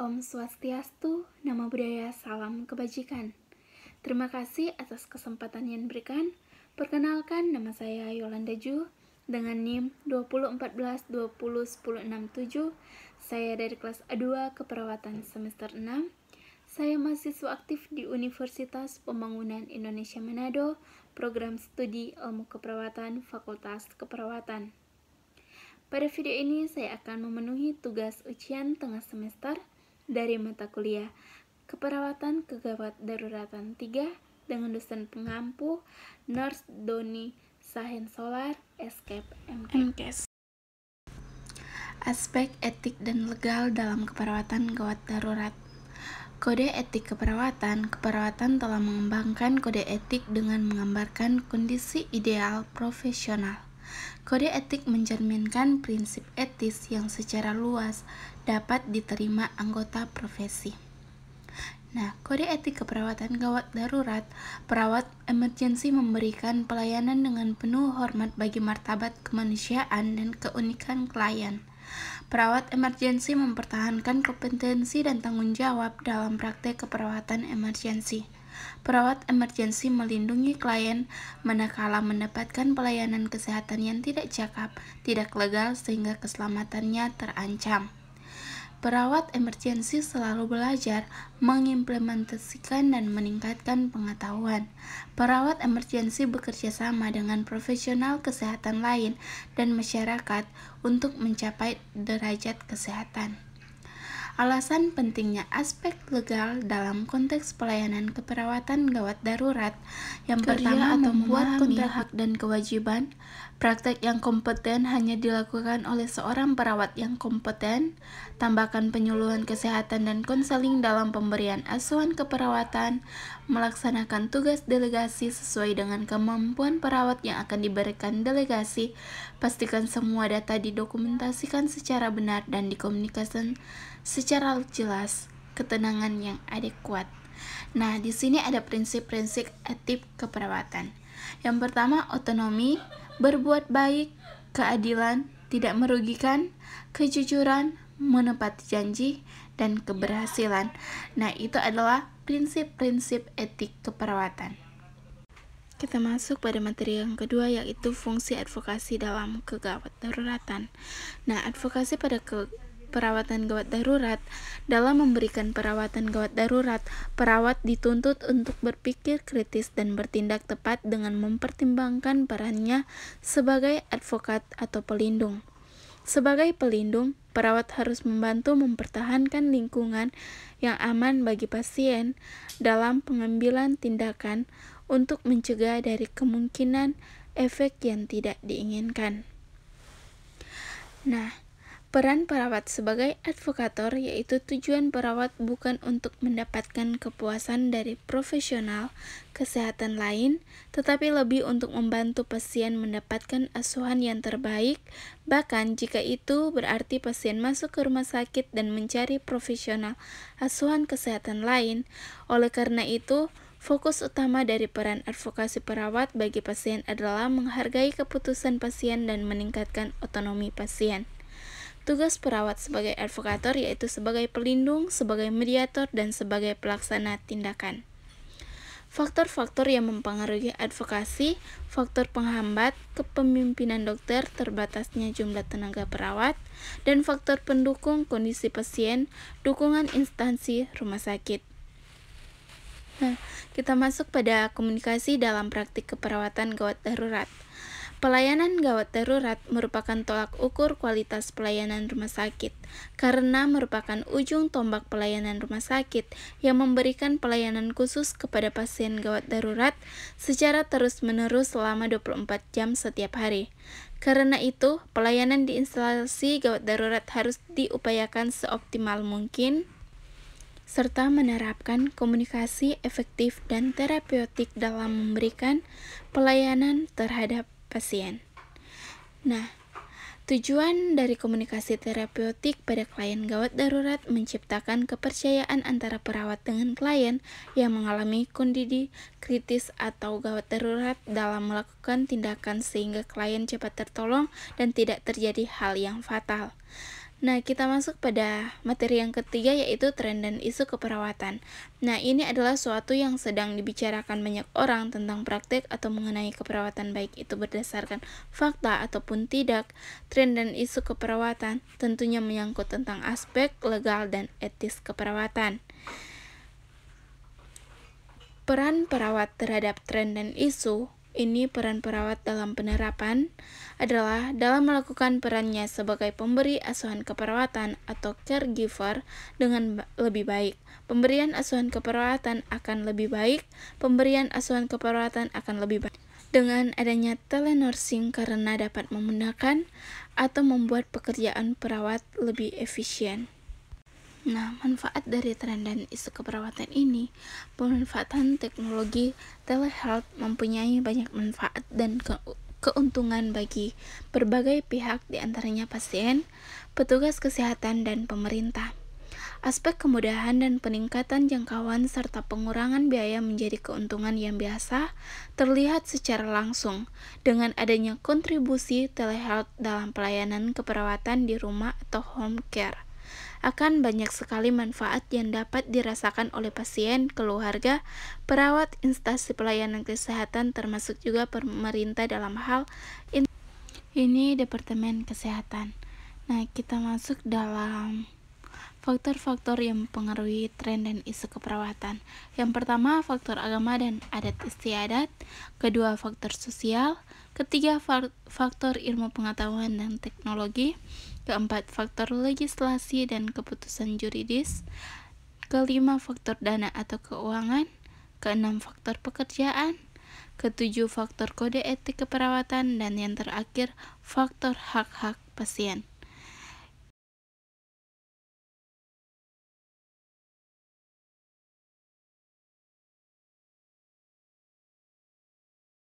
Om Swastiastu, Namo Buddhaya, Salam Kebajikan. Terima kasih atas kesempatan yang diberikan. Perkenalkan, nama saya Yolanda Ju dengan NIM 2014-201067. Saya dari kelas A2 Keperawatan semester 6. Saya mahasiswa aktif di Universitas Pembangunan Indonesia Manado, Program Studi Ilmu Keperawatan, Fakultas Keperawatan. Pada video ini saya akan memenuhi tugas ujian tengah semester dari mata kuliah Keperawatan Kegawat Daruratan 3 dengan dosen pengampu Nurse Doni Sahen Solar, Escape MKes. Aspek etik dan legal dalam keperawatan gawat darurat. Kode etik keperawatan telah mengembangkan kode etik dengan menggambarkan kondisi ideal profesional. Kode etik mencerminkan prinsip etis yang secara luas dapat diterima anggota profesi. Nah, kode etik keperawatan gawat darurat, perawat emergensi memberikan pelayanan dengan penuh hormat bagi martabat kemanusiaan dan keunikan klien. Perawat emergensi mempertahankan kompetensi dan tanggung jawab dalam praktek keperawatan emergensi. Perawat emergensi melindungi klien manakala mendapatkan pelayanan kesehatan yang tidak cakap, tidak legal sehingga keselamatannya terancam. Perawat emergensi selalu belajar, mengimplementasikan dan meningkatkan pengetahuan. Perawat emergensi bekerja sama dengan profesional kesehatan lain dan masyarakat untuk mencapai derajat kesehatan. Alasan pentingnya aspek legal dalam konteks pelayanan keperawatan gawat darurat. Yang pertama, membuat kontrak hak dan kewajiban. Praktek yang kompeten hanya dilakukan oleh seorang perawat yang kompeten. Tambahkan penyuluhan kesehatan dan konseling dalam pemberian asuhan keperawatan. Melaksanakan tugas delegasi sesuai dengan kemampuan perawat yang akan diberikan delegasi. Pastikan semua data didokumentasikan secara benar dan dikomunikasikan secara jelas, ketenangan yang adekuat. Nah, di sini ada prinsip-prinsip etik keperawatan. Yang pertama, otonomi, berbuat baik, keadilan, tidak merugikan, kejujuran, menepati janji, dan keberhasilan. Nah, itu adalah prinsip-prinsip etik keperawatan. Kita masuk pada materi yang kedua, yaitu fungsi advokasi dalam kegawat daruratan. Nah, advokasi pada perawatan gawat darurat. Dalam memberikan perawatan gawat darurat, perawat dituntut untuk berpikir kritis dan bertindak tepat dengan mempertimbangkan perannya sebagai advokat atau pelindung. Sebagai pelindung, perawat harus membantu mempertahankan lingkungan yang aman bagi pasien dalam pengambilan tindakan untuk mencegah dari kemungkinan efek yang tidak diinginkan. Nah, peran perawat sebagai advokator yaitu tujuan perawat bukan untuk mendapatkan kepuasan dari profesional kesehatan lain, tetapi lebih untuk membantu pasien mendapatkan asuhan yang terbaik, bahkan jika itu berarti pasien masuk ke rumah sakit dan mencari profesional asuhan kesehatan lain. Oleh karena itu, fokus utama dari peran advokasi perawat bagi pasien adalah menghargai keputusan pasien dan meningkatkan otonomi pasien. Tugas perawat sebagai advokator yaitu sebagai pelindung, sebagai mediator, dan sebagai pelaksana tindakan. Faktor-faktor yang mempengaruhi advokasi, faktor penghambat kepemimpinan dokter, terbatasnya jumlah tenaga perawat, dan faktor pendukung kondisi pasien, dukungan instansi rumah sakit. Nah, kita masuk pada komunikasi dalam praktik keperawatan gawat darurat. Pelayanan gawat darurat merupakan tolak ukur kualitas pelayanan rumah sakit, karena merupakan ujung tombak pelayanan rumah sakit yang memberikan pelayanan khusus kepada pasien gawat darurat secara terus-menerus selama 24 jam setiap hari. Karena itu, pelayanan di instalasi gawat darurat harus diupayakan seoptimal mungkin, serta menerapkan komunikasi efektif dan terapeutik dalam memberikan pelayanan terhadap pasien. Nah, tujuan dari komunikasi terapeutik pada klien gawat darurat menciptakan kepercayaan antara perawat dengan klien yang mengalami kondisi kritis atau gawat darurat dalam melakukan tindakan sehingga klien cepat tertolong dan tidak terjadi hal yang fatal. Nah, kita masuk pada materi yang ketiga, yaitu tren dan isu keperawatan. Nah, ini adalah suatu yang sedang dibicarakan banyak orang tentang praktik atau mengenai keperawatan, baik itu berdasarkan fakta ataupun tidak. Tren dan isu keperawatan tentunya menyangkut tentang aspek legal dan etis keperawatan. Peran perawat terhadap tren dan isu ini, peran perawat dalam penerapan adalah dalam melakukan perannya sebagai pemberi asuhan keperawatan atau caregiver dengan lebih baik. Pemberian asuhan keperawatan akan lebih baik. Pemberian asuhan keperawatan akan lebih baik dengan adanya telenursing karena dapat memudahkan atau membuat pekerjaan perawat lebih efisien. Nah, manfaat dari tren dan isu keperawatan ini, pemanfaatan teknologi telehealth mempunyai banyak manfaat dan keuntungan bagi berbagai pihak, diantaranya pasien, petugas kesehatan, dan pemerintah. Aspek kemudahan dan peningkatan jangkauan serta pengurangan biaya menjadi keuntungan yang biasa terlihat secara langsung dengan adanya kontribusi telehealth dalam pelayanan keperawatan di rumah atau home care. Akan banyak sekali manfaat yang dapat dirasakan oleh pasien, keluarga, perawat, instansi pelayanan kesehatan, termasuk juga pemerintah dalam hal ini Departemen Kesehatan. Nah, kita masuk dalam faktor-faktor yang mempengaruhi tren dan isu keperawatan. Yang pertama, faktor agama dan adat istiadat. Kedua, faktor sosial. Ketiga, faktor ilmu pengetahuan dan teknologi. Keempat, faktor legislasi dan keputusan juridis. Kelima, faktor dana atau keuangan. Keenam, faktor pekerjaan. Ketujuh, faktor kode etik keperawatan. Dan yang terakhir, faktor hak-hak pasien.